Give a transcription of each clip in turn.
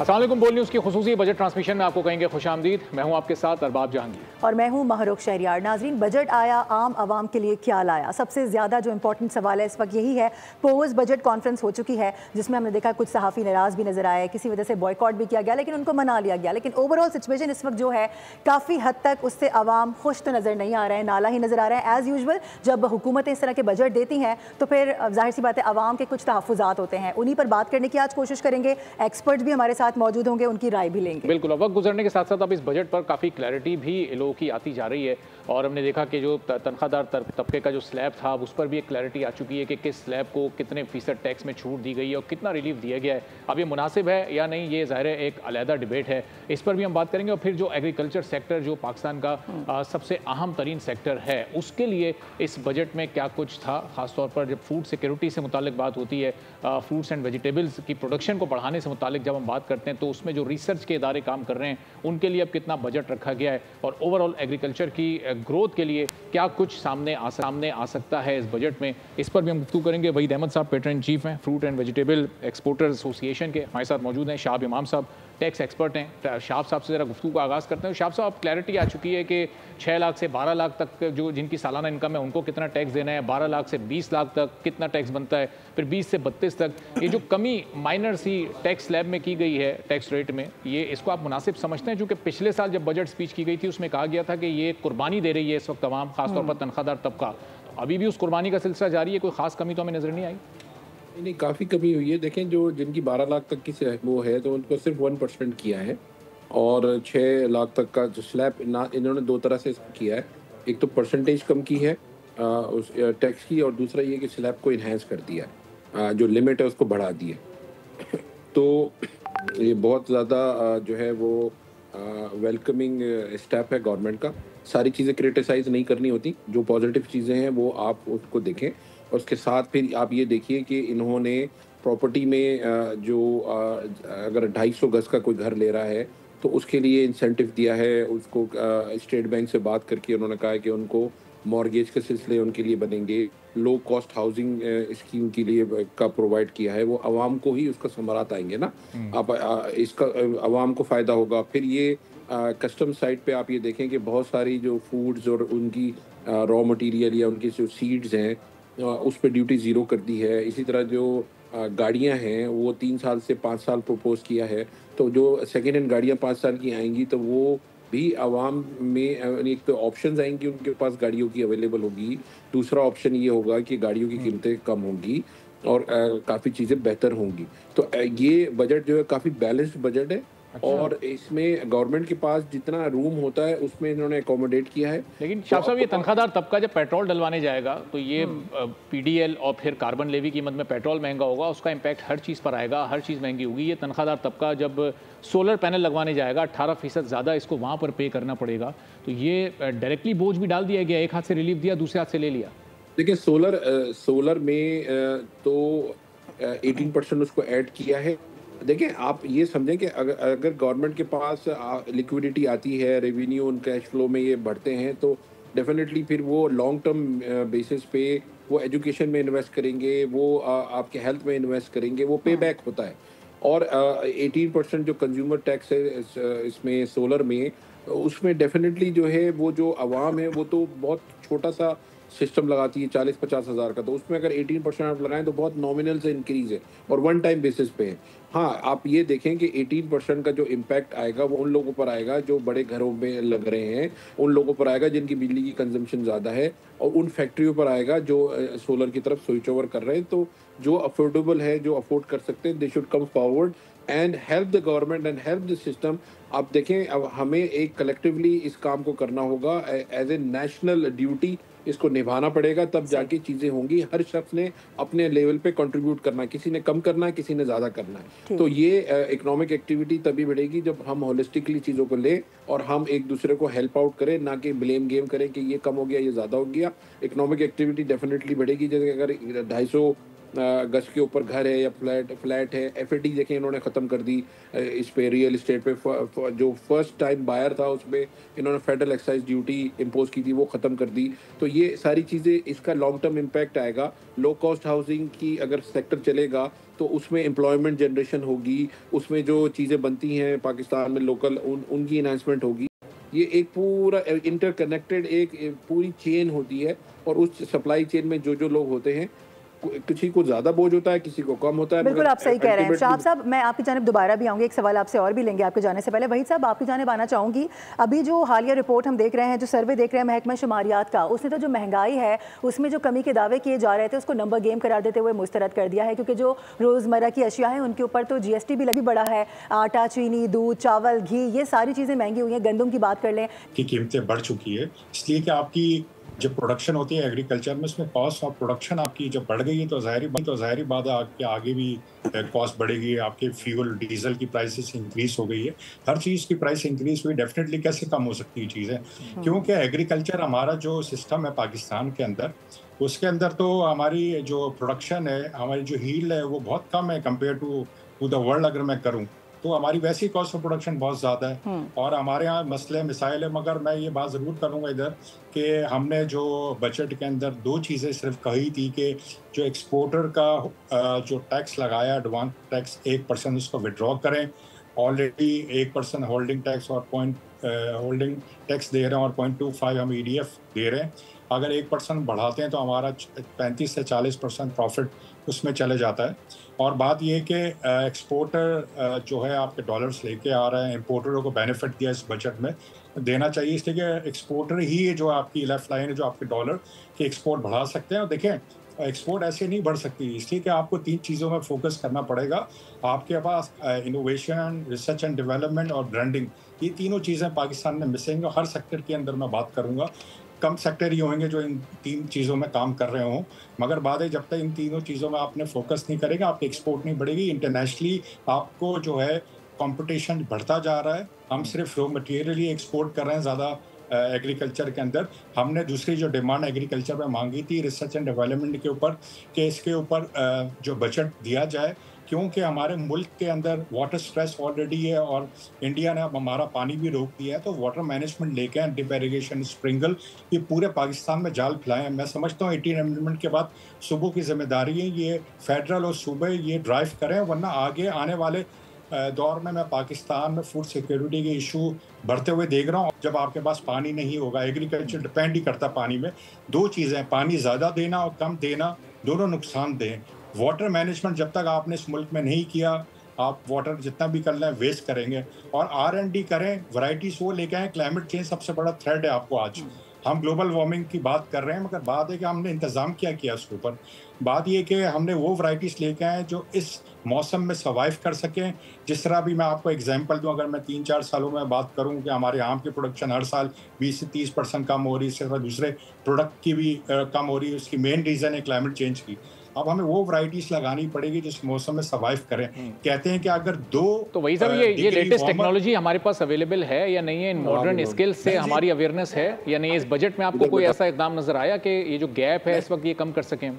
अस्सलाम वालेकुम। बोल न्यूज़ की खुसूसी बजट ट्रांसमिशन में आपको कहेंगे खुशामदीद। मैं हूं आपके साथ अरबाब जहांगीर और मैं हूं महरुख शहरियार। नाजरीन, बजट आया, आम आवाम के लिए क्या लाया? सबसे ज़्यादा जो इंपॉर्टेंट सवाल है इस वक्त यही है। पोस्ट बजट कॉन्फ्रेंस हो चुकी है जिसमें हमने देखा कुछ सहाफ़ी नाराज़ भी नजर आए, किसी वजह से बॉयकॉट भी किया गया, लेकिन उनको मना लिया गया। लेकिन ओवरऑल सिचुएशन इस वक्त जो है काफ़ी हद तक उससे आवाम खुश तो नज़र नहीं आ रहे हैं, नाला ही नज़र आ रहा है। एज़ यूजुअल जब हुकूमतें इस तरह के बजट देती हैं तो फिर जाहिर सी बात है आवाम के कुछ तहफ़्फ़ुज़ात होते हैं, उन्हीं पर बात करने की आज कोशिश करेंगे। एक्सपर्ट भी हमारे साथ मौजूद होंगे, उनकी राय भी लेंगे। बिल्कुल। वक्त गुजरने के साथ साथ अब इस बजट पर काफ़ी क्लैरिटी भी लोगों की आती जा रही है और हमने देखा कि जो तनख्वाहदार तबके का जो स्लैब था उस पर भी एक क्लैरिटी आ चुकी है कि किस स्लैब को कितने फीसद टैक्स में छूट दी गई है और कितना रिलीफ दिया गया है। अब ये मुनासिब है या नहीं, ये ज़ाहिर है एक अलहदा डिबेट है, इस पर भी हम बात करेंगे। और फिर जो एग्रीकल्चर सेक्टर जो पाकिस्तान का सबसे अहम तरीन सेक्टर है उसके लिए इस बजट में क्या कुछ था, ख़ासतौर पर जब फूड सिक्योरिटी से मुतालिक बात होती है, फ्रूट्स एंड वेजिटेबल्स की प्रोडक्शन को बढ़ाने से मुतालिक जब हम बात करते हैं तो उसमें जो रिसर्च के इदारे काम कर रहे हैं उनके लिए अब कितना बजट रखा गया है और ओवरऑल एग्रीकल्चर की ग्रोथ के लिए क्या कुछ सामने आ सकता है इस बजट में, इस पर भी हम गुफ्तगू करेंगे। वहीद अहमद साहब पेट्रन चीफ हैं fruit and vegetable exporters association के, हमारे साथ मौजूद हैं। शाब इमाम साहब टैक्स एक्सपर्ट हैं। शाब साहब से ज़रा गुफ्तगू का आगाज़ करते हैं। शाब साहब, क्लैरिटी आ चुकी है कि 6 लाख से 12 लाख तक जो जिनकी सालाना इनकम है उनको कितना टैक्स देना है, 12 लाख से 20 लाख तक कितना टैक्स बनता है, फिर 20 से 32 तक ये जो कमी माइनर सी टैक्स स्लैब में की गई है टैक्स रेट में, ये इसको आप मुनासिब समझते हैं? क्योंकि पिछले साल जब बजट स्पीच की गई थी उसमें कहा गया था कि ये कुर्बानी दे रही है इस वक्त तमाम, खासतौर पर तनख्वाहदार तबका, तो अभी भी उस कुर्बानी का सिलसिला जारी है, कोई खास कमी तो हमें नजर नहीं आई? नहीं, काफ़ी कमी हुई है। देखें, जो जिनकी 12 लाख तक की वो है तो उनको सिर्फ 1% किया है और 6 लाख तक का जो स्लैब ना इन्होंने दो तरह से किया है। एक तो परसेंटेज कम की है उस टैक्स की, और दूसरा ये कि स्लैब को इन्हेंस कर दिया है, जो लिमिट है उसको बढ़ा दी है। तो ये बहुत ज़्यादा जो है वो वेलकमिंग स्टेप है गवर्नमेंट का। सारी चीज़ें क्रिटिसाइज़ नहीं करनी होती, जो पॉजिटिव चीज़ें हैं वो आप उसको देखें और उसके साथ फिर आप ये देखिए कि इन्होंने प्रॉपर्टी में अगर 250 गज का कोई घर ले रहा है तो उसके लिए इंसेंटिव दिया है उसको। स्टेट बैंक से बात करके उन्होंने कहा है कि उनको मॉर्गेज के सिलसिले उनके लिए बनेंगे, लो कॉस्ट हाउसिंग स्कीम के लिए का प्रोवाइड किया है। वो आवाम को ही उसका समरात आएंगे ना, आप इसका आवाम को फ़ायदा होगा। फिर ये कस्टम साइड पे आप ये देखें कि बहुत सारी जो फूड्स और उनकी रॉ मटेरियल या उनकी जो सीड्स हैं उस पे ड्यूटी ज़ीरो कर दी है। इसी तरह जो गाड़ियाँ हैं वो 3 साल से 5 साल प्रपोज़ किया है। तो जो सेकेंड हैंड गाड़ियाँ 5 साल की आएँगी तो वो भी आवाम में एक तो ऑप्शंस आएँगी, उनके पास गाड़ियों की अवेलेबल होगी। दूसरा ऑप्शन ये होगा कि गाड़ियों की कीमतें कम होंगी और काफ़ी चीज़ें बेहतर होंगी। तो ये बजट जो है काफ़ी बैलेंस्ड बजट है। अच्छा। और इसमें गवर्नमेंट के पास जितना रूम होता है उसमें इन्होंने अकोमोडेट किया है। लेकिन तो शाह साहब, ये आपको तनख्वाहदार तबका जब पेट्रोल डलवाने जाएगा तो ये पीडीएल और फिर कार्बन लेवी की मद में पेट्रोल महंगा होगा, उसका इम्पैक्ट हर चीज़ पर आएगा, हर चीज़ महंगी होगी। ये तनख्वाहदार तबका जब सोलर पैनल लगवाने जाएगा 18% ज़्यादा इसको वहाँ पर पे करना पड़ेगा, तो ये डायरेक्टली बोझ भी डाल दिया गया, एक हाथ से रिलीफ दिया दूसरे हाथ से ले लिया। देखिए, सोलर में तो 18% उसको ऐड किया है। देखिए, आप ये समझें कि अगर गवर्नमेंट के पास लिक्विडिटी आती है, रेवेन्यू उन कैश फ्लो में ये बढ़ते हैं तो डेफिनेटली फिर वो लॉन्ग टर्म बेसिस पे वो एजुकेशन में इन्वेस्ट करेंगे, वो आपके हेल्थ में इन्वेस्ट करेंगे, वो पे बैक होता है। और 18% जो कंज्यूमर टैक्स है इसमें सोलर में, उसमें डेफिनेटली जो है वो जो आवाम है वो तो बहुत छोटा सा सिस्टम लगाती है 40-50 हज़ार का, तो उसमें अगर 18% आप लगाएं तो बहुत नॉमिनल से इंक्रीज़ है और वन टाइम बेसिस पे है। हाँ, आप ये देखें कि 18% का जो इम्पैक्ट आएगा वो उन लोगों पर आएगा जो बड़े घरों में लग रहे हैं, उन लोगों पर आएगा जिनकी बिजली की कंजम्पशन ज़्यादा है, और उन फैक्ट्रियों पर आएगा जो सोलर की तरफ स्विच ओवर कर रहे हैं। तो जो अफोर्डेबल है, जो अफोर्ड कर सकते हैं, they should come forward and help the government and help the system. आप देखें, अब हमें एक कलेक्टिवली इस काम को करना होगा, एज ए नेशनल ड्यूटी इसको निभाना पड़ेगा, तब जाके चीज़ें होंगी। हर शख्स ने अपने लेवल पे कंट्रीब्यूट करना है, किसी ने कम करना है, किसी ने ज़्यादा करना है। तो ये इकोनॉमिक एक्टिविटी तभी बढ़ेगी जब हम होलिस्टिकली चीज़ों को लें और हम एक दूसरे को हेल्प आउट करें, ना कि ब्लेम गेम करें कि ये कम हो गया, ये ज़्यादा हो गया। इकोनॉमिक एक्टिविटी डेफिनेटली बढ़ेगी। जैसे अगर 250 गज के ऊपर घर है या फ्लैट है, एफडी देखें इन्होंने ख़त्म कर दी। इस पे रियल इस्टेट पे जो फर्स्ट टाइम बायर था उस पर इन्होंने फेडरल एक्साइज ड्यूटी इम्पोज की थी, वो ख़त्म कर दी। तो ये सारी चीज़ें, इसका लॉन्ग टर्म इम्पैक्ट आएगा। लो कॉस्ट हाउसिंग की अगर सेक्टर चलेगा तो उसमें एम्प्लॉयमेंट जनरेशन होगी, उसमें जो चीज़ें बनती हैं पाकिस्तान में लोकल उनकी इन्हांसमेंट होगी। ये एक पूरा इंटरकनेक्टेड एक पूरी चेन होती है, और उस सप्लाई चेन में जो लोग होते हैं, किसी को ज़्यादा बोझ होता है, किसी को कम होता है। बिल्कुल आप सही कह रहे हैं शाह साहब। मैं आपकी जानिब दोबारा भी आऊँगी, एक सवाल आपसे और भी लेंगे आपके जाने से पहले। वहीद साहब, आपकी जानिब आना चाहूँगी। अभी जो हालिया रिपोर्ट हम देख रहे हैं, जो सर्वे देख रहे हैं महकमा शुमारियात का, उसने तो जो महंगाई है उसमें जो कमी के दावे किए जा रहे थे उसको नंबर गेम करार देते हुए मुस्तरद कर दिया है, क्योंकि जो रोज़मर्रा की अशिया हैं उनके ऊपर तो GST भी लगी बढ़ा है। आटा, चीनी, दूध, चावल, घी, ये सारी चीज़ें महंगी हुई हैं। गंदम की बात कर लें की कीमतें बढ़ चुकी है, इसलिए कि आपकी जब प्रोडक्शन होती है एग्रीकल्चर में, उसमें कॉस्ट ऑफ प्रोडक्शन आपकी जब बढ़ गई है तो ज़ाहिरी बात है आपके आगे भी कॉस्ट बढ़ेगी। आपके फ्यूल डीजल की प्राइसेस इंक्रीज हो गई है, हर चीज़ की प्राइस इंक्रीज हुई। डेफिनेटली कैसे कम हो सकती है चीज़ें, क्योंकि एग्रीकल्चर हमारा जो सिस्टम है पाकिस्तान के अंदर, उसके अंदर तो हमारी जो प्रोडक्शन है, हमारी जो हील्ड है वो बहुत कम है कंपेयर टू द वर्ल्ड। अगर मैं करूँ तो हमारी वैसी कॉस्ट ऑफ प्रोडक्शन बहुत ज़्यादा है, और हमारे यहाँ मसले मिसाइल है। मगर मैं ये बात ज़रूर करूँगा इधर कि हमने जो बजट के अंदर दो चीज़ें सिर्फ कही थी कि जो एक्सपोर्टर का जो टैक्स लगाया एडवांस टैक्स 1% उसको विड्रॉ करें। ऑलरेडी 1% होल्डिंग टैक्स और होल्डिंग टैक्स दे रहे हैं, और 0.25 हम EDF दे रहे हैं। अगर 1% बढ़ाते हैं तो हमारा 35 से 40% प्रॉफिट उसमें चले जाता है। और बात ये कि एक्सपोर्टर जो है आपके डॉलर्स लेके आ रहे हैं, इंपोर्टरों को बेनिफिट दिया इस बजट में, देना चाहिए, इसलिए कि एक्सपोर्टर ही है जो आपकी लेफ्ट लाइन है, जो आपके डॉलर के एक्सपोर्ट बढ़ा सकते हैं। और देखें, एक्सपोर्ट ऐसे नहीं बढ़ सकती, इसलिए कि आपको 3 चीज़ों में फोकस करना पड़ेगा। आपके पास इनोवेशन, रिसर्च एंड डेवलपमेंट और ब्रांडिंग, ये तीनों चीज़ें पाकिस्तान में मिसिंग है। हर सेक्टर के अंदर मैं बात करूँगा, कम सेक्टर ही होंगे जो इन 3 चीज़ों में काम कर रहे हों। मगर बात है, जब तक इन तीनों चीज़ों में आपने फोकस नहीं करेगा, आपकी एक्सपोर्ट नहीं बढ़ेगी। इंटरनेशनली आपको जो है कंपटीशन बढ़ता जा रहा है। हम सिर्फ रॉ मटेरियल ही एक्सपोर्ट कर रहे हैं ज़्यादा एग्रीकल्चर के अंदर। हमने दूसरी जो डिमांड एग्रीकल्चर में मांगी थी रिसर्च एंड डेवलपमेंट के ऊपर, कि इसके ऊपर जो बजट दिया जाए, क्योंकि हमारे मुल्क के अंदर वाटर स्ट्रेस ऑलरेडी है, और इंडिया ने अब हमारा पानी भी रोक दिया है। तो वाटर मैनेजमेंट लेके आए, ड्रिप इरिगेशन, स्प्रिंकल, ये पूरे पाकिस्तान में जाल फैलाए हैं। मैं समझता हूँ 18 अमेंडमेंट के बाद सूबों की जिम्मेदारी है ये फेडरल और सूबे ये ड्राइव करें, वरना आगे आने वाले दौर में मैं पाकिस्तान में फूड सिक्योरिटी के इशू बढ़ते हुए देख रहा हूँ। जब आपके पास पानी नहीं होगा, एग्रीकल्चर डिपेंड ही करता पानी में। 2 चीज़ें, पानी ज़्यादा देना और कम देना, दोनों नुकसानदेह। वाटर मैनेजमेंट जब तक आपने इस मुल्क में नहीं किया, आप वाटर जितना भी कर लें वेस्ट करेंगे। और R&D करें, वैरायटीज वो लेके आए। क्लाइमेट चेंज सबसे बड़ा थ्रेट है आपको आज। हम ग्लोबल वार्मिंग की बात कर रहे हैं, मगर बात है कि हमने इंतज़ाम क्या किया उसके ऊपर। बात ये कि हमने वो वैरायटीज़ लेके आए जो इस मौसम में सर्वाइव कर सकें। जिस तरह भी मैं आपको एग्जांपल दूं, अगर मैं 3-4 सालों में बात करूं कि हमारे आम की प्रोडक्शन हर साल 20 से 30% कम हो रही है, इसी तरह दूसरे प्रोडक्ट की भी कम हो रही है। उसकी मेन रीज़न है क्लाइमेट चेंज की। अब हमें वो वैरायटीज लगानी पड़ेगी जिस मौसम में सर्वाइव करें। कहते हैं कि अगर तो वही सब ये लेटेस्ट टेक्नोलॉजी हमारे पास अवेलेबल है या नहीं है, इन मॉडर्न स्किल्स से हमारी अवेयरनेस है या नहीं? इस बजट में आपको कोई ऐसा इकदाम नजर आया कि ये जो गैप है इस वक्त ये कम कर सकें?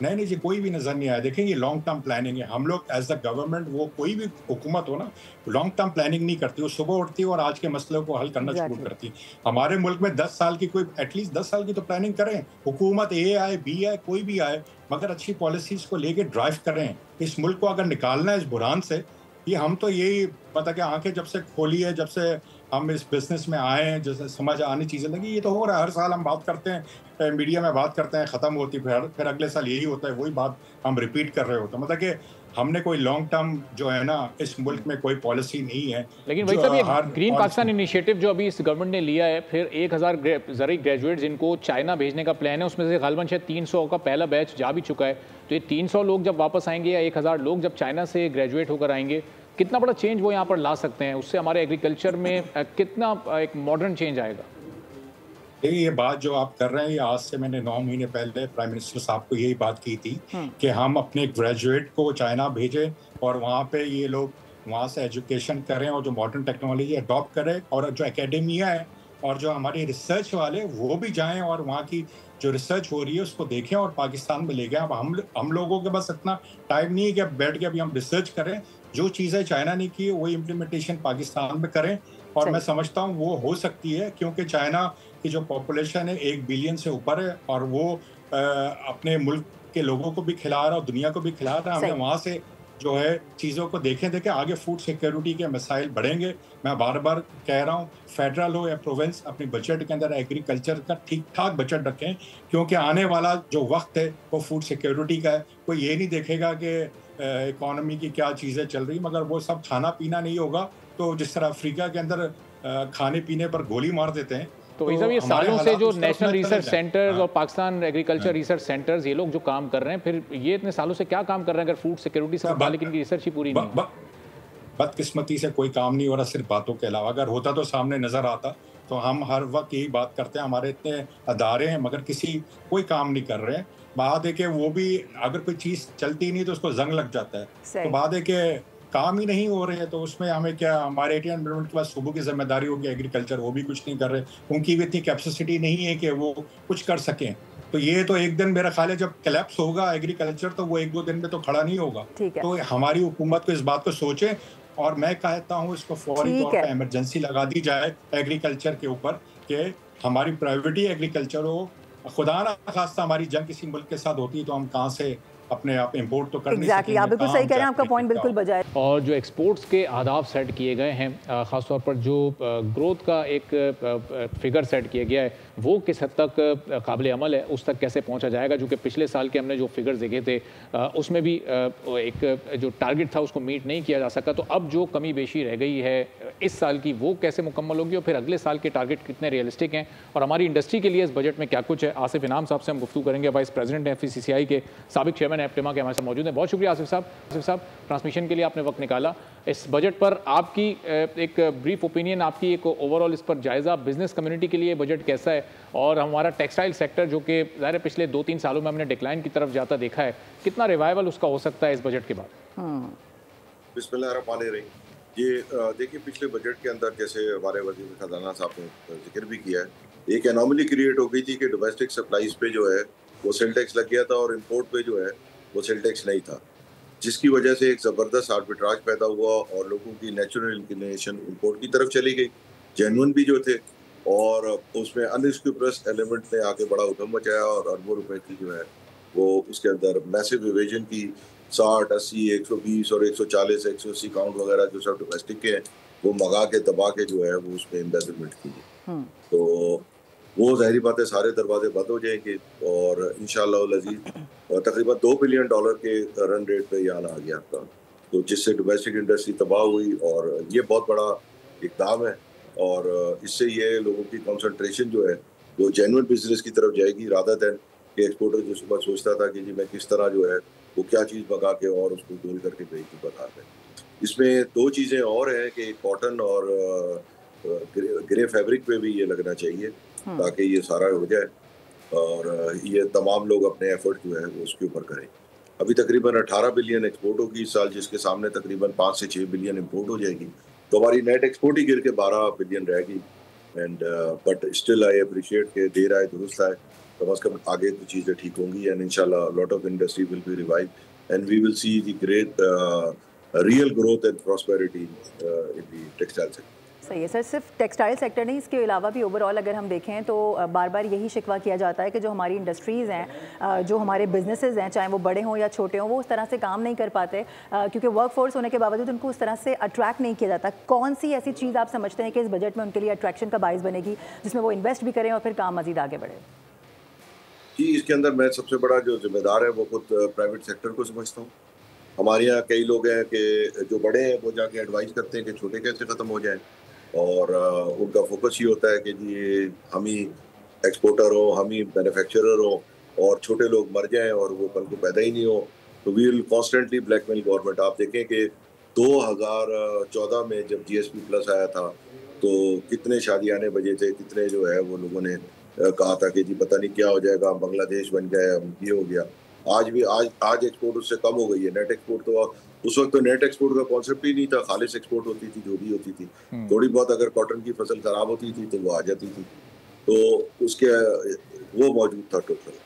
नहीं जी, कोई भी नजर नहीं आया। देखें, ये लॉन्ग टर्म प्लानिंग है। हम लोग एज द गवर्नमेंट, वो कोई भी हुकूमत हो ना, लॉन्ग टर्म प्लानिंग नहीं करती। वो सुबह उठती है और आज के मसलों को हल करना शुरू करती है। हमारे मुल्क में 10 साल की, कोई एटलीस्ट 10 साल की तो प्लानिंग करें। हुकूमत A आए, B आए, कोई भी आए, मगर अच्छी पॉलिसीज को लेके ड्राइव करें। इस मुल्क को अगर निकालना है इस बुरान से, ये हम तो यही पता कि आंखें जब से खोली है, जब से हम इस बिजनेस में आए हैं, जैसे समझ आनी चीज़ें लगी, ये तो हो रहा है। हर साल हम बात करते हैं, मीडिया में बात करते हैं, ख़त्म होती, फिर अगले साल यही होता है, वही बात हम रिपीट कर रहे होते हैं। मतलब कि हमने कोई लॉन्ग टर्म जो है ना, इस मुल्क में कोई पॉलिसी नहीं है। लेकिन वही सब ये ग्रीन पाकिस्तान इनिशिएटिव जो अभी इस गवर्नमेंट ने लिया है, फिर 1000 ज़रूरी ग्रेजुएट जिनको चाइना भेजने का प्लान है, उसमें से गालिबन शायद 300 का पहला बैच जा भी चुका है। तो ये 300 लोग जब वापस आएंगे या 1000 लोग जब चाइना से ग्रेजुएट होकर आएंगे, कितना बड़ा चेंज वो यहाँ पर ला सकते हैं? उससे हमारे एग्रीकल्चर में कितना एक मॉडर्न चेंज आएगा? ये बात जो आप कर रहे हैं, ये आज से मैंने 9 महीने पहले प्राइम मिनिस्टर साहब को यही बात की थी कि हम अपने ग्रेजुएट को चाइना भेजें और वहाँ पे ये लोग वहाँ से एजुकेशन करें और जो मॉडर्न टेक्नोलॉजी अडॉप्ट करें। और जो एकेडमिया है और जो हमारे रिसर्च वाले वो भी जाएं और वहाँ की जो रिसर्च हो रही है उसको देखें और पाकिस्तान में ले गए। अब हम लोगों के पास इतना टाइम नहीं है कि अब बैठ के अभी हम रिसर्च करें। जो चीज़ें चाइना ने की वही इम्प्लीमेंटेशन पाकिस्तान में करें, और मैं समझता हूँ वो हो सकती है, क्योंकि चाइना की जो पॉपुलेशन है 1 बिलियन से ऊपर है, और वो अपने मुल्क के लोगों को भी खिला रहा है और दुनिया को भी खिला रहा है। हमें वहाँ से जो है चीज़ों को देखें आगे फूड सिक्योरिटी के मसाइल बढ़ेंगे। मैं बार बार कह रहा हूँ, फेडरल हो या प्रोविंस, अपनी बजट के अंदर एग्रीकल्चर का ठीक ठाक बजट रखें, क्योंकि आने वाला जो वक्त है वो फूड सिक्योरिटी का है। कोई ये नहीं देखेगा कि इकोनॉमी की क्या चीज़ें चल रही, मगर वो सब खाना पीना नहीं होगा तो जिस तरह अफ्रीका के अंदर खाने पीने पर गोली मार देते हैं। तो ये सब ये सालों से जो नेशनल रिसर्च सेंटर्स और पाकिस्तान एग्रीकल्चर रिसर्च सेंटर्स, ये लोग जो काम कर रहे हैं, फिर ये इतने सालों से क्या काम कर रहे हैं अगर फूड सिक्योरिटी से मुतालिक इनकी रिसर्च ही पूरी नहीं है? बदकिस्मती से कोई काम नहीं हो रहा, सिर्फ बातों के अलावा। अगर होता तो सामने नजर आता, तो हम हर वक्त यही बात करते हैं, हमारे इतने अदारे हैं मगर कोई काम नहीं कर रहे हैं। बात है कि वो भी अगर कोई चीज़ चलती नहीं तो उसको जंग लग जाता है। तो बात है कि काम ही नहीं हो रहे हैं, तो उसमें हमें क्या, हमारे इंडियन गवर्नमेंट के पास सुबह की जिम्मेदारी होगी एग्रीकल्चर, वो भी कुछ नहीं कर रहे। उनकी भी इतनी कैपेसिटी नहीं है कि वो कुछ कर सकें। तो ये तो एक दिन मेरा ख्याल है जब कोलैप्स होगा एग्रीकल्चर, तो वो 1-2 दिन में तो खड़ा नहीं होगा। तो हमारी हुकूमत को इस बात को सोचे, और मैं कहता हूँ इसको फौरी तौर पर इमरजेंसी लगा दी जाए एग्रीकल्चर के ऊपर, कि हमारी प्रायोरिटी एग्रीकल्चर हो। खुदा ना खास्ता हमारी जंग किसी मुल्क के साथ होती है तो हम कहाँ से अपने आप इंपोर्ट तो कर नहीं सकेंगे। आप बिल्कुल सही कह रहे हैं, आपका पॉइंट बिल्कुल बजाय। और जो एक्सपोर्ट्स के आदाब सेट किए गए हैं, ख़ासतौर पर जो ग्रोथ का एक फिगर सेट किया गया है, वो किस हद तक काबिल अमल है, उस तक कैसे पहुंचा जाएगा? क्योंकि पिछले साल के हमने जो फिगर्स देखे थे उसमें भी एक जो टारगेट था उसको मीट नहीं किया जा सका। तो अब जो कमी बेशी रह गई है इस साल की, वो कैसे मुकम्मल होगी, और फिर अगले साल के टारगेट कितने रियलिस्टिक हैं, और हमारी इंडस्ट्री के लिए इस बजट में क्या कुछ है? आसिफ इनाम साहब से हम गुफ्तगू करेंगे, वाइस प्रेसिडेंट FCCI के साबिक चेयरमैन एप्टेमा के हमारे साथ मौजूद हैं। बहुत शुक्रिया आसिफ साहब, ट्रांसमिशन के लिए आपने वक्त निकाला। इस बजट पर आपकी एक ब्रीफ ओपिनियन, आपकी एक ओवरऑल इस पर जायज़ा, बिजनेस कम्युनिटी के लिए बजट कैसा है, और हमारा टेक्सटाइल सेक्टर जो कि ज़ाहिर पिछले 2-3 सालों में हमने डिक्लाइन की तरफ जाता देखा है, कितना रिवाइवल उसका हो सकता है इस बजट के बाद? बिस्मिल्लाहिर्रहमानिर्रहीम। ये देखिए, पिछले बजट के अंदर जैसे हमारे वज़ीर ख़ज़ाना साहब ने जिक्र भी किया है, एक एनोमली क्रिएट हो गई थी कि डोमेस्टिक सप्लाईज पे जो है वो सेल टैक्स लग गया था और इम्पोर्ट पे जो है वो सेल टैक्स नहीं था, जिसकी वजह से एक ज़बरदस्त आर्बिट्राज पैदा हुआ और लोगों की नेचुरल इंक्लिनेशन इम्पोर्ट की तरफ चली गई। जेन्युइन भी जो थे, और उसमें अनस्क्रूपुलस एलिमेंट ने आके बड़ा उधम मचाया और अरबों रुपए की जो है वो उसके अंदर मैसिव इवेजन की 60, 80, 120 और 140, 180 काउंट वगैरह जो सब डोमेस्टिक के हैं वो मंगा के दबा के जो है वो उसमें इन्वेस्टमेंट की। तो वो जाहिर बात है सारे दरवाजे बंद हो जाएंगे, और इंशाअल्लाह अज़ीज़ तकरीबन $2 बिलियन के रन रेट पे यहाँ आ गया था, तो जिससे डोमेस्टिक इंडस्ट्री तबाह हुई, और ये बहुत बड़ा इक़दाम है, और इससे ये लोगों की कंसंट्रेशन जो है वो जेन्युइन बिजनेस की तरफ जाएगी, रादर देन कि एक्सपोर्टर जो सुबह सोचता था कि जी मैं किस तरह जो है वो क्या चीज़ मंगा के और उसको गोल करके भेज दूँ बाजार में। इसमें 2 चीज़ें और हैं कि कॉटन और ग्रे फैब्रिक पे भी ये लगना चाहिए ताकि ये सारा हो जाए, और ये तमाम लोग अपने एफर्ट जो है वो उसके ऊपर करें। अभी तकरीबन 18 बिलियन एक्सपोर्ट होगी इस साल, जिसके सामने तकरीबन 5 से 6 बिलियन इम्पोर्ट हो जाएगी, तो हमारी नेट एक्सपोर्ट ही गिर के 12 बिलियन रहेगी। And but still I appreciate के देर आए दुरुस्त आए, कम अज़ कम आगे तो चीज़ें ठीक होंगी, एंड इंशाल्लाह lot of industry will be revive and we will see the great real growth and prosperity in the textile sector. सही है सर, सिर्फ टेक्सटाइल सेक्टर नहीं, इसके अलावा भी ओवरऑल अगर हम देखें तो बार बार यही शिकवा किया जाता है कि जो हमारी इंडस्ट्रीज़ हैं, जो हमारे बिजनेसेस हैं, चाहे वो बड़े हों या छोटे हों, वो उस तरह से काम नहीं कर पाते क्योंकि वर्क फोर्स होने के बावजूद उनको उस तरह से अट्रैक्ट नहीं किया जाता। कौन सी ऐसी चीज़ आप समझते हैं कि इस बजट में उनके लिए अट्रैक्शन का बाइस बनेगी, जिसमें वो इन्वेस्ट भी करें और फिर काम मज़ीद आगे बढ़े? जी, इसके अंदर मैं सबसे बड़ा जो जिम्मेदार है वो खुद प्राइवेट सेक्टर को समझता हूँ। हमारे यहाँ कई लोग हैं कि जो बड़े हैं वो जाके एडवाइस करते हैं कि छोटे कैसे ख़त्म हो जाएं, और उनका फोकस ये होता है कि जी हम ही एक्सपोर्टर हो, हम ही मैन्युफैक्चरर हो, और छोटे लोग मर जाएं और वो कल को पैदा ही नहीं हो, तो we will constantly blackmail government. आप देखें कि 2014 में जब GSP प्लस आया था तो कितने शादियाने बजे थे, कितने जो है वो लोगों ने कहा था कि जी पता नहीं क्या हो जाएगा, बांग्लादेश बन गया, ये हो गया। आज एक्सपोर्ट उससे कम हो गई है, नेट एक्सपोर्ट तो उस वक्त तो नेट एक्सपोर्ट का कॉन्सेप्ट ही नहीं था, खालिस एक्सपोर्ट होती थी जो भी होती थी। थोड़ी बहुत अगर कॉटन की फसल खराब होती थी तो वो आ जाती थी, तो उसके वो मौजूद था टोटल।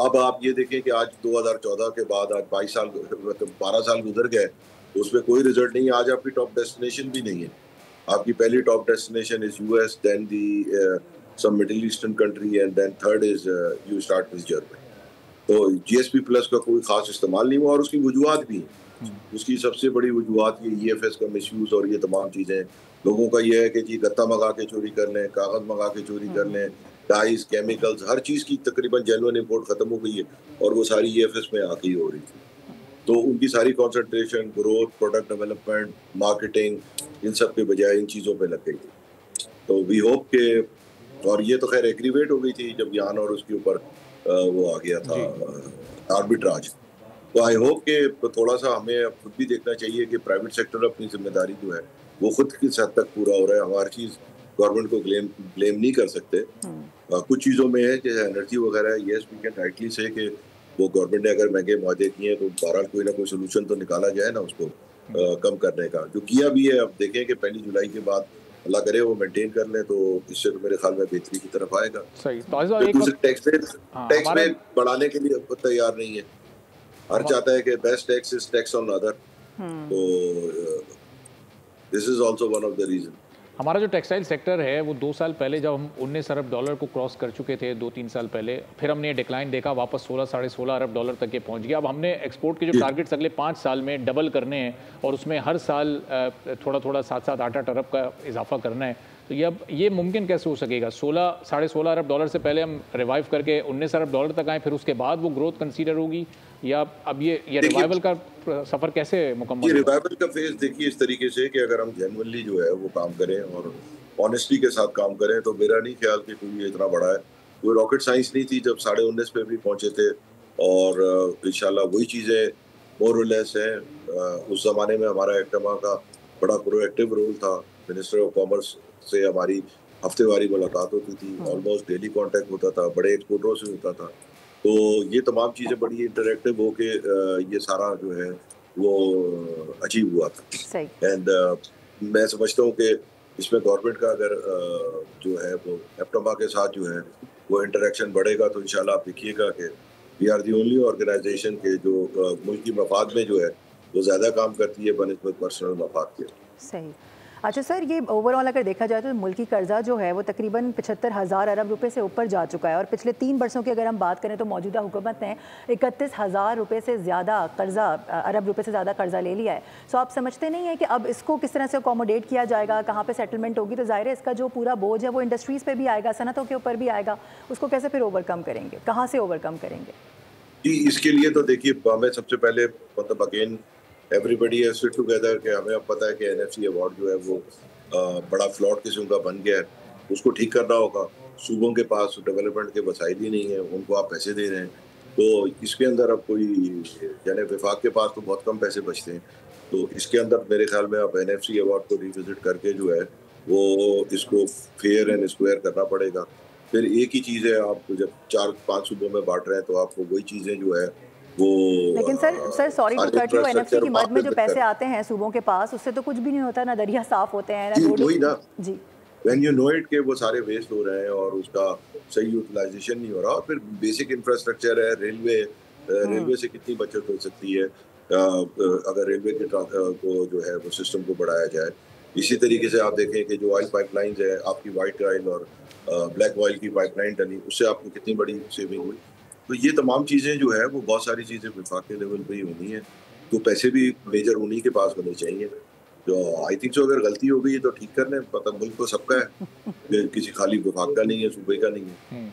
अब आप ये देखें कि आज 2014 के बाद आज 22 साल मतलब 12 साल गुजर गए, उसमें कोई रिजल्ट नहीं है। आज आपकी टॉप डेस्टिनेशन भी नहीं है। आपकी पहली top destination is US, then the some middle eastern country and then third is you start with Germany. तो जीएसपी प्लस का कोई खास इस्तेमाल नहीं हुआ और उसकी वजूहत भी हैं। उसकी सबसे बड़ी वजूहत ये ईएफएस का मिसयूज और ये तमाम चीज़ें। लोगों का ये है कि जी गत्ता मंगा के चोरी कर लें, कागज़ मंगा के चोरी कर लें, डाइस, केमिकल्स, हर चीज़ की तकरीबन जेन्युइन इंपोर्ट खत्म हो गई है और वो सारी ईएफएस में आके ही हो रही थी। तो उनकी सारी concentration growth, product development, marketing, इन सब के बजाय इन चीज़ों पे लग गई थी। तो वी होप के, और ये तो खैर एग्रीवेट हो गई थी जब यान और उसके ऊपर वो आ गया था आर्बिट्राज। तो आई होप के थोड़ा सा हमें खुद भी देखना चाहिए कि प्राइवेट सेक्टर अपनी जिम्मेदारी जो है वो खुद किस हद तक पूरा हो रहा है। हम हर चीज़ गवर्नमेंट को ब्लेम नहीं कर सकते। कुछ चीज़ों में है जैसे एनर्जी वगैरह, येस वी कैन राइटली से कि वो गवर्नमेंट ने अगर महंगे मुआहदे किए हैं तो बहरहाल कोई ना कोई सोल्यूशन तो निकाला जाए ना उसको कम करने का, जो किया भी है। अब देखें कि 1 जुलाई के बाद अल्लाह करे वो मेंटेन कर ले तो इससे तो मेरे ख्याल में बेहतरी की तरफ आएगा। सही। तो टैक्स रेट बढ़ाने के लिए अब तैयार नहीं है। हर चाहता है कि best tax is tax on other. तो this is also one of the reason. हमारा जो टेक्सटाइल सेक्टर है वो 2 साल पहले जब हम 19 अरब डॉलर को क्रॉस कर चुके थे 2-3 साल पहले, फिर हमने डिक्लाइन देखा, वापस 16-16.5 अरब डॉलर तक ये पहुंच गया। अब हमने एक्सपोर्ट के जो टारगेट्स अगले 5 साल में डबल करने हैं और उसमें हर साल थोड़ा थोड़ा 7-7, 8-8 अरब का इजाफा करना है। तो ये मुमकिन कैसे हो सकेगा? 16-16.5 अरब डॉलर से पहले हम रिवाइव करके 19 अरब डॉलर तक आए, फिर उसके बाद वो ग्रोथ कंसीडर होगी, या अब ये रिवाइवल का सफ़र कैसे मुकम्मल? ये रिवाइवल का फेज देखिए इस तरीके से कि अगर हम जेन्युइनली जो है वो काम करें और ऑनेस्टी के साथ काम करें तो मेरा नहीं ख्याल कि कोई इतना बड़ा है। कोई रॉकेट साइंस नहीं थी जब 19.5 पे भी पहुंचे थे, और इंशाल्लाह वही चीज़ें मोर और लेस हैं। उस ज़माने में हमारा एक्टमा का बड़ा प्रोएक्टिव रोल था। मिनिस्टर ऑफ कॉमर्स से हमारी हफ्तेवारी मुलाकात होती थी, ऑलमोस्ट डेली कांटेक्ट होता था, बड़े एक्सपोर्टरों से होता था। तो ये तमाम चीज़ें बड़ी इंटरेक्टिव हो के ये सारा जो है वो अचीव हुआ था। एंड मैं समझता हूँ कि इसमें गवर्नमेंट का अगर जो है वो एप्टोमा के साथ जो है वो इंटरेक्शन बढ़ेगा तो इंशाल्लाह आप देखिएगा कि we are the only organization के जो मुल्क की मफाद में जो है वो ज़्यादा काम करती है बनिस्बत पर्सनल मफाद के। सही। अच्छा सर, ये ओवरऑल अगर देखा जाए तो मुल्की कर्जा जो है वो तकरीबन 75,000 अरब रुपए से ऊपर जा चुका है, और पिछले 3 वर्षों की अगर हम बात करें तो मौजूदा हुकूमत ने 31,000 रुपये से ज़्यादा कर्जा, अरब रुपए से ज़्यादा कर्जा ले लिया है। सो आप समझते नहीं है कि अब इसको किस तरह से अकोमोडेट किया जाएगा, कहाँ पर सेटलमेंट होगी? तो ज़ाहिर है इसका जो पूरा बोझ है वो इंडस्ट्रीज़ पर भी आएगा, सनतों के ऊपर भी आएगा। उसको कैसे फिर ओवरकम करेंगे, कहाँ से ओवरकम करेंगे? जी, इसके लिए तो देखिए हमें सबसे पहले मतलब again everybody has sit together कि हमें अब पता है कि एनएफसी अवार्ड जो है वो बड़ा फ्लॉट किस्म का बन गया है, उसको ठीक करना होगा। सूबों के पास डेवलपमेंट के वसाइल ही नहीं है, उनको आप पैसे दे रहे हैं, तो इसके अंदर अब कोई यानी विफाक के पास तो बहुत कम पैसे बचते हैं। तो इसके अंदर मेरे ख्याल में आप एनएफसी अवार्ड को रिविजिट करके जो है वो इसको फेयर एंड स्क्वायर करना पड़ेगा। फिर एक ही चीज़ है, आप जब 4-5 सूबों में बांट रहे हैं तो आपको वही चीज़ें जो है वो, लेकिन sir sorry to cut you, NFC की मद में जो पैसे आते हैं सूबों के पास उससे तो कुछ भी नहीं होता, ना दरिया साफ होते हैं ना रोड। वही ना जी, व्हेन यू नो इट के वो सारे वेस्ट हो रहे हैं और उसका सही यूटिलाइजेशन नहीं हो रहा। और फिर बेसिक इंफ्रास्ट्रक्चर है, रेलवे से कितनी बचत हो सकती है अगर रेलवे के को जो है वो सिस्टम को बढ़ाया जाए। इसी तरीके से आप देखें कि जो ऑयल पाइपलाइंस है, आपकी वाइट ऑयल और ब्लैक ऑयल की पाइपलाइन डली, उससे आपको कितनी बड़ी सेविंग हुई। तो ये तमाम चीज़ें जो है वो बहुत सारी चीज़ें विफाक के लेवल पे ही होनी है, तो पैसे भी मेजर उन्हीं के पास होने चाहिए। तो आई थिंक सो अगर गलती हो गई तो ठीक कर लें, पता मुल्क तो सबका है, किसी खाली विफाक का नहीं है, सूबे का नहीं है।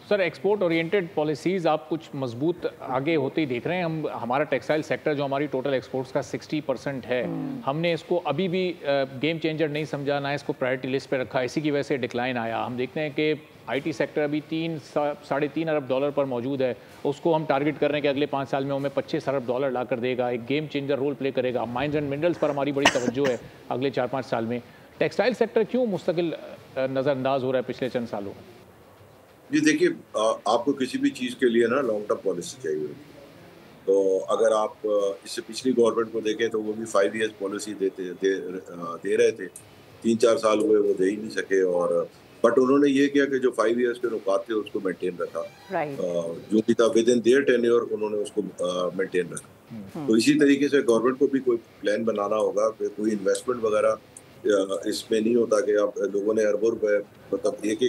सर, एक्सपोर्ट ओरिएंटेड पॉलिसीज़ आप कुछ मजबूत आगे होते ही देख रहे हैं। हमारा टेक्सटाइल सेक्टर जो हमारी टोटल एक्सपोर्ट्स का 60% है, हमने इसको अभी भी गेम चेंजर नहीं समझा, ना इसको प्रायोरिटी लिस्ट पे रखा, इसी की वजह से डिक्लाइन आया। हम देखते हैं कि आईटी सेक्टर अभी 3-3.5 अरब डॉलर पर मौजूद है, उसको हम टारगेट कर रहे हैं कि अगले 5 साल में हमें 25 अरब डॉलर ला कर देगा, एक गेम चेंजर रोल प्ले करेगा। माइंस एंड मिनरल्स पर हमारी बड़ी तवज्जो है अगले 4-5 साल में। टेक्सटाइल सेक्टर क्यों मुस्तकिल नज़रअंदाज हो रहा है पिछले चंद सालों में? जी देखिए, आपको किसी भी चीज़ के लिए ना लॉन्ग टर्म पॉलिसी चाहिए होती है। तो अगर आप इससे पिछली गवर्नमेंट को देखें तो वो भी 5 ईयर्स पॉलिसी दे रहे थे, 3-4 साल हुए वो दे ही नहीं सके। और बट उन्होंने ये किया कि जो 5 ईयर्स के नुकात थे उसको मेंटेन रखा, जो भी था विद इन देयर टेन्योर उन्होंने उसको मेंटेन रखा। तो इसी तरीके से गवर्नमेंट को भी कोई प्लान बनाना होगा, कोई इन्वेस्टमेंट वगैरह इसमें नहीं होता कि आप लोगों ने अरबों रुपए, मतलब एक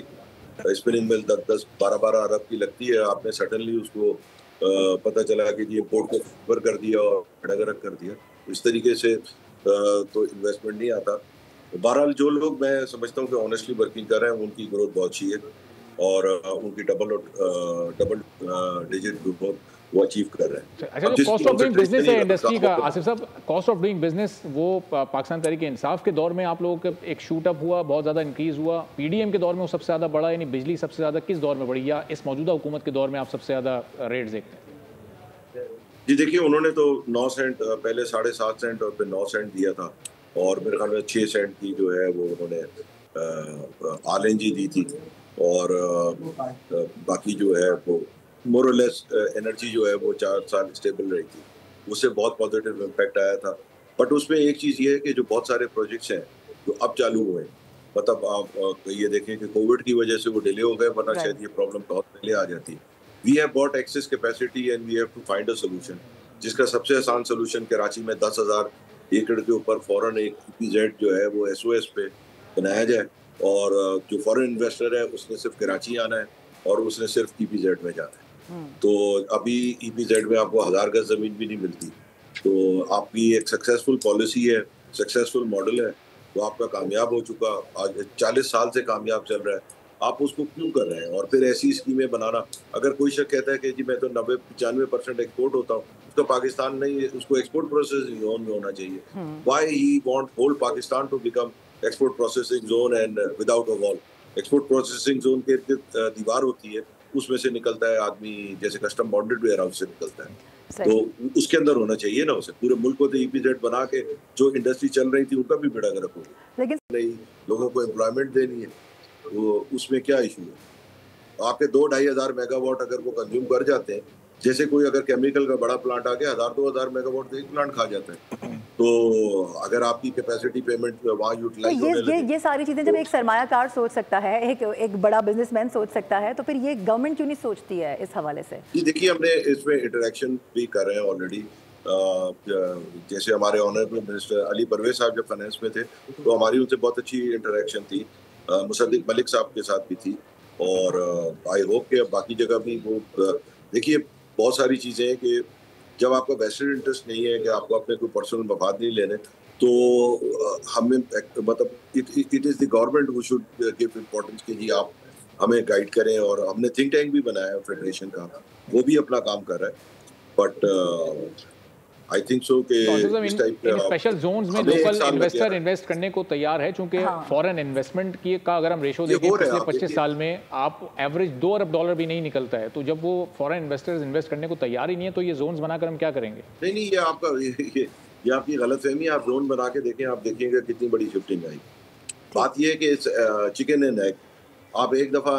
स्पिनिंग मिल 10-12 अरब की लगती है, आपने सडनली उसको पता चला कि जी इम्पोर्ट को कवर कर दिया और खड़ागरक कर दिया, इस तरीके से तो इन्वेस्टमेंट नहीं आता। बहरहाल जो लोग मैं समझता हूँ कि ऑनेस्टली वर्किंग कर रहे हैं उनकी ग्रोथ बहुत अच्छी है और उनकी डबल डिजिट ग्रोथ वो अचीव कर रहे हैं। अच्छा, जो कॉस्ट ऑफ डूइंग बिजनेस है इंडस्ट्री का, आसिफ साहब, कॉस्ट ऑफ डूइंग बिजनेस वो पाकिस्तान तहरीक इंसाफ के दौर में आप लोगों का एक शूट अप हुआ, बहुत ज़्यादा इंक्रीज़ हुआ, पीडीएम के दौर में वो सबसे ज़्यादा बढ़ा, यानी बिजली सबसे ज़्यादा किस दौर में बढ़ी, या इस मौजूदा हुकूमत के दौर में आप सबसे ज़्यादा रेट्स देखते हैं? जी देखिए, उन्होंने तो 9 सेंट पहले 7.5 सेंट और फिर 9 सेंट दिया था, और मेरे ख्याल में 6 सेंट की जो है वो उन्होंने RLNG दी थी, और बाकी जो है वो मोर और लेस एनर्जी जो है वो 4 साल स्टेबल रही थी, उससे बहुत पॉजिटिव इम्पैक्ट आया था। बट उसमें एक चीज़ ये है कि जो बहुत सारे प्रोजेक्ट्स हैं जो अब चालू हुए, मतलब आप ये देखें कि कोविड की वजह से वो डिले हो गए, वरना शायद ये प्रॉब्लम बहुत पहले आ जाती। We have got excess capacity and we have to find a solution, जिसका सबसे आसान सोल्यूशन कराची में 10,000 एकड़ के ऊपर फॉरेन एक EPZ जो है वो SOS पे बनाया जाए, और जो फॉरेन इन्वेस्टर है उसने सिर्फ कराची आना है और उसने सिर्फ EPZ में जाना है। तो अभी EPZ में आपको 1000 गज जमीन भी नहीं मिलती। तो आपकी एक सक्सेसफुल पॉलिसी है, सक्सेसफुल मॉडल है, तो आपका कामयाब हो चुका, आज 40 साल से कामयाब चल रहा है, आप उसको क्यों कर रहे हैं? और फिर ऐसी स्कीमें बनाना, अगर कोई शख्स कहता है कि जी मैं तो 90-95% एक्सपोर्ट होता हूँ, उसका पाकिस्तान नहीं, उसको एक्सपोर्ट प्रोसेसिंग जोन में होना चाहिए। Why he want whole Pakistan to become export processing zone and without a wall? Export processing zone के दीवार होती है, उसमें से निकलता है आदमी, जैसे कस्टम बॉन्डेड वेयर हाउस से निकलता है, तो उसके अंदर होना चाहिए ना उसे। पूरे मुल्क को तो EPZ बना के जो इंडस्ट्री चल रही थी उनका भी बेड़ा गर्क हो गया, लेकिन नहीं, लोगों को एम्प्लॉयमेंट देनी है, तो उसमें क्या इशू है? आपके 2-2.5 हज़ार मेगावाट अगर वो कंज्यूम कर जाते हैं, जैसे कोई अगर केमिकल का बड़ा प्लांट आ गया 1000-2000 मेगावाट तो एक प्लांट खा जाता है। तो अगर आपकी कैपेसिटी पेमेंट वहाँ यूटिलाइज होने लगे, ये सारी चीजें जब एक सरमायाकार सोच सकता है, एक बड़ा बिजनेसमैन सोच सकता है, तो फिर ये गवर्नमेंट क्यों नहीं सोचती है इस हवाले से? जी देखिए, हमने इसमें इंटरेक्शन भी कर रहे हैं ऑलरेडी। जैसे हमारे ऑनरेबल मिनिस्टर अली परवेज साहब जब फाइनेंस में थे तो हमारी उनसे बहुत अच्छी इंटरेक्शन थी, मुसद्दिक मलिक साहब के साथ भी थी, और आई होप कि बाकी जगह भी वो देखिए बहुत सारी चीज़ें हैं कि जब आपका वेस्टेड इंटरेस्ट नहीं है कि आपको अपने कोई पर्सनल मफाद नहीं लेने, तो हमें मतलब it is the government who should give importance कि जी आप हमें गाइड करें। और हमने थिंक टैंक भी बनाया है फेडरेशन का, वो भी अपना काम कर रहा है। बट आई थिंक सो कि इस टाइप के स्पेशल जोन्स में लोकल इन्वेस्टर इन्वेस्ट करने को तैयार है, क्योंकि फॉरेन इन्वेस्टमेंट की का अगर हम रेशो देखें पिछले 25 साल में आप एवरेज $2 अरब भी नहीं निकलता है, तो जब वो फॉरेन इन्वेस्टर्स इन्वेस्ट करने को तैयार ही नहीं है तो ये जोन्स बनाकर हम क्या करेंगे? नहीं, ये आपका ये आपकी गलतफहमी। आप जोन बना के देखें, आप देखेंगे कितनी बड़ी शिफ्टिंग आई। बात ये है कि चिकन एंड एग, आप एक दफा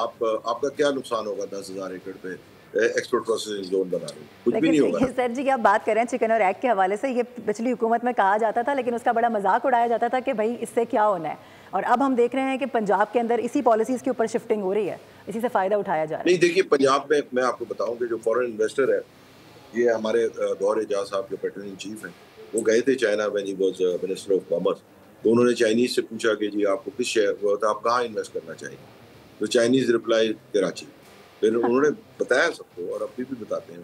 आपका क्या नुकसान होगा 10,000 एकड़ पे एक्सपोर्ट प्रोसेसिंग जोन बना रहे, कुछ भी नहीं होगा। सर जी, आप बात कर रहे हैं चिकन और एग के हवाले से, ये पिछली हुकूमत में कहा जाता था, लेकिन उसका बड़ा मजाक उड़ाया जाता था कि भाई इससे क्या होना है, और अब हम देख रहे हैं कि पंजाब के अंदर इसी पॉलिसीज के ऊपर शिफ्टिंग हो रही है, इसी से फायदा उठाया जा रहा है। नहीं देखिए, पंजाब में मैं आपको बताऊं कि जो फॉरेन इन्वेस्टर है, ये हमारे गौहर एजाज साहब के पेट्रोल इन चीफ हैं, वो गए थे China when he was minister of commerce, तो उन्होंने चाइनीज से पूछा कि जी आपको किस शहर को, आप कहाँ इन्वेस्ट करना चाहिए, तो चाइनीज रिप्लाई कराची। फिर उन्होंने बताया सबको, और अभी भी बताते हैं।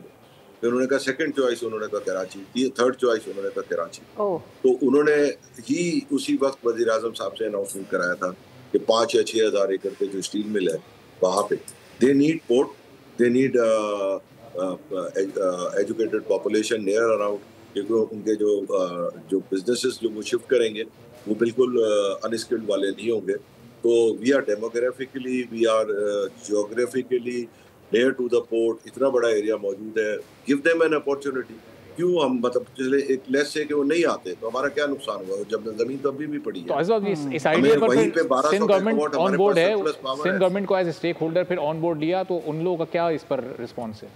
फिर उन्होंने कहा सेकंड चॉइस, उन्होंने कहा कराची, थर्ड चॉइस उन्होंने कहा कराची। तो उन्होंने ही उसी वक्त वजीर आजम साहब से अनाउंसमेंट कराया था कि 5 या 6 हज़ार एकड़ पे जो स्टील मिल है वहाँ पे they need port, they need educated population near around, क्योंकि उनके जो बिजनेसेस जो वो शिफ्ट करेंगे वो बिल्कुल अनस्किल्ड वाले नहीं होंगे। तो we are demographically, we are geographically near to the port, इतना बड़ा एरिया मौजूद है, गिव देम एन अपॉर्चुनिटी। क्यों हम मतलब पिछले एक लेस से कि वो नहीं आते तो हमारा क्या नुकसान हुआ, जब जमीन तो अभी भी पड़ी है। तो इस आइडिया पर सिंध गवर्नमेंट ऑन बोर्ड है, सिंध गवर्नमेंट को एज स्टेक होल्डर फिर ऑन बोर्ड लिया, तो उन लोगों का क्या इस पर रिस्पॉन्स है?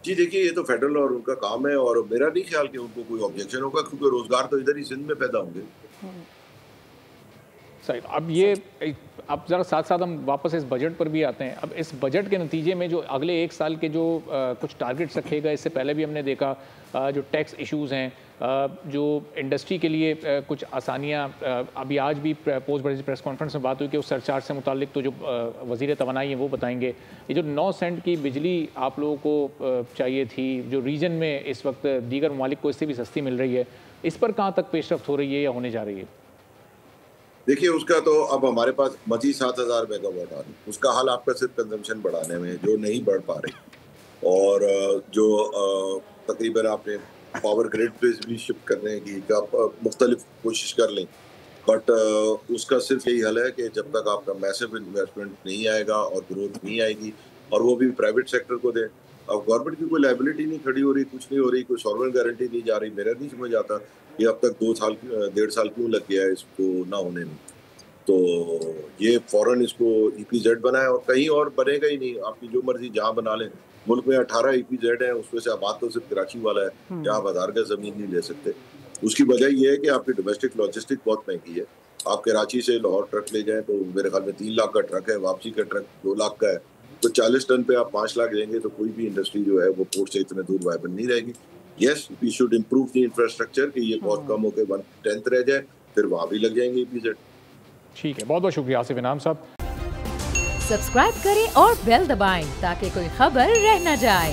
जी देखिए, ये तो फेडरल और उनका काम है, और मेरा नहीं ख्याल कि उनको कोई ऑब्जेक्शन होगा, क्योंकि रोजगार तो इधर ही सिंध में पैदा होंगे। सही। अब ये अब ज़रा साथ साथ हम वापस इस बजट पर भी आते हैं। अब इस बजट के नतीजे में जो अगले 1 साल के जो कुछ टारगेट्स रखे गए, इससे पहले भी हमने देखा जो टैक्स इश्यूज़ हैं, जो इंडस्ट्री के लिए कुछ आसानियाँ, अभी आज भी पोस्ट बजट प्रेस कॉन्फ्रेंस में बात हुई कि उस सरचार्ज से मुतालिक तो जो वज़ीर तवानाई हैं वो बताएंगे। ये जो 9 सेंट की बिजली आप लोगों को चाहिए थी, जो रीजन में इस वक्त दीगर ममालिक को इससे भी सस्ती मिल रही है, इस पर कहाँ तक पेशरफ्त हो रही है या होने जा रही है? देखिए, उसका तो अब हमारे पास मजीद 7,000 मेगावाट आ रही, उसका हल आपका सिर्फ कंजम्पशन बढ़ाने में, जो नहीं बढ़ पा रही, और जो तकरीबन आपने पावर ग्रिड पे भी शिफ्ट करने की मुख्तलिफ कोशिश कर लें, बट उसका सिर्फ यही हल है कि जब तक आपका मैसिव इन्वेस्टमेंट नहीं आएगा और ग्रोथ नहीं आएगी, और वो भी प्राइवेट सेक्टर को दें। अब गवर्नमेंट की कोई लाइबिलिटी नहीं खड़ी हो रही, कुछ नहीं हो रही, कोई सॉवरेन गारंटी नहीं जा रही। मेरा नहीं समझ आता कि अब तक 2 साल 1.5 साल क्यों लग गया है इसको ना होने में। तो ये फौरन इसको EPZ बनाए, और कहीं और बनेगा ही नहीं। आपकी जो मर्जी जहाँ बना लें, मुल्क में 18 EPZ है, उसमें से आबाद तो सिर्फ कराची वाला है जहाँ आप 1000 गज जमीन नहीं ले सकते। उसकी वजह यह है कि आपकी डोमेस्टिक लॉजिस्टिक बहुत महंगी है। आप कराची से लाहौर ट्रक ले जाएं तो मेरे ख्याल में 3 लाख का ट्रक है, वापसी का ट्रक 2 लाख का है। तो 40 टन पे आप 5 लाख देंगे तो कोई भी इंडस्ट्री जो है वो पोर्ट से इतने दूर वायबल नहीं रहेगी। Yes, we should improve the infrastructure कि ये बहुत कम होकर 1/10 रह जाए, फिर वहाँ भी लग जाएंगे EPZ। ठीक है, बहुत बहुत शुक्रिया आसिफ इनाम साहब। सब्सक्राइब करें और बेल दबाएं ताकि कोई खबर रह न जाए।